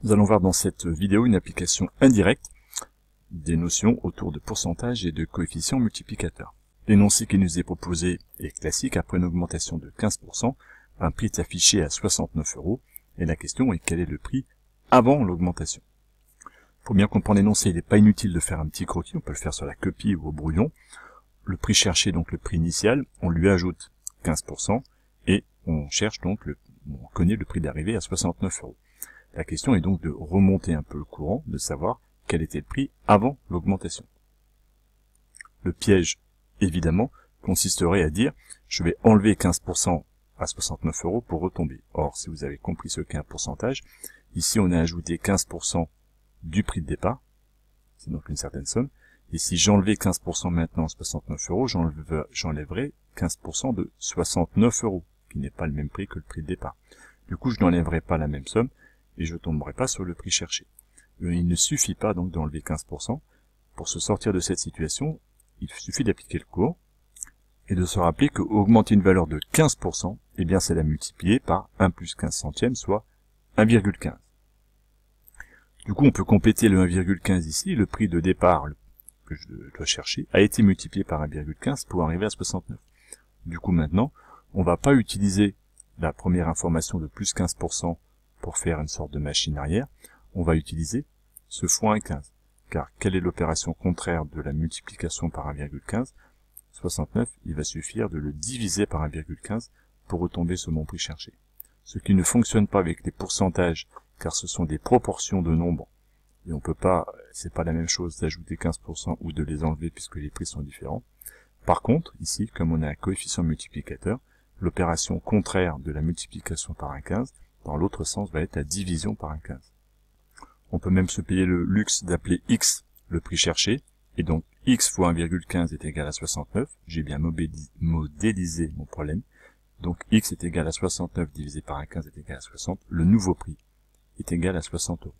Nous allons voir dans cette vidéo une application indirecte des notions autour de pourcentage et de coefficient multiplicateur. L'énoncé qui nous est proposé est classique. Après une augmentation de 15%, un prix est affiché à 69 € et la question est quel est le prix avant l'augmentation. Pour bien comprendre l'énoncé, il n'est pas inutile de faire un petit croquis, on peut le faire sur la copie ou au brouillon. Le prix cherché, donc le prix initial, on lui ajoute 15% et on cherche donc on connaît le prix d'arrivée à 69 €. La question est donc de remonter un peu le courant, de savoir quel était le prix avant l'augmentation. Le piège, évidemment, consisterait à dire je vais enlever 15% à 69 € pour retomber. Or, si vous avez compris ce qu'est un pourcentage, ici on a ajouté 15% du prix de départ, c'est donc une certaine somme, et si j'enlevais 15% maintenant à 69 €, j'enlèverais 15% de 69 €, qui n'est pas le même prix que le prix de départ. Du coup, je n'enlèverai pas la même somme, et je ne tomberai pas sur le prix cherché. Il ne suffit pas donc d'enlever 15%. Pour se sortir de cette situation, il suffit d'appliquer le cours, et de se rappeler que augmenter une valeur de 15%, eh bien c'est la multiplier par 1 plus 15 centièmes, soit 1,15. Du coup, on peut compléter le 1,15 ici, le prix de départ que je dois chercher a été multiplié par 1,15 pour arriver à 69. Du coup, maintenant, on ne va pas utiliser la première information de plus 15% pour faire une sorte de machine arrière, on va utiliser ce fois 1,15. Car quelle est l'opération contraire de la multiplication par 1,15 ? 69, il va suffire de le diviser par 1,15 pour retomber sur mon prix cherché. Ce qui ne fonctionne pas avec les pourcentages, car ce sont des proportions de nombres, et on peut pas, c'est pas la même chose d'ajouter 15% ou de les enlever puisque les prix sont différents. Par contre, ici, comme on a un coefficient multiplicateur, l'opération contraire de la multiplication par 1,15, dans l'autre sens, va être la division par 1,15. On peut même se payer le luxe d'appeler x le prix cherché, et donc x fois 1,15 est égal à 69, j'ai bien modélisé mon problème, donc x est égal à 69 divisé par 1,15 est égal à 60, le nouveau prix est égal à 60 €.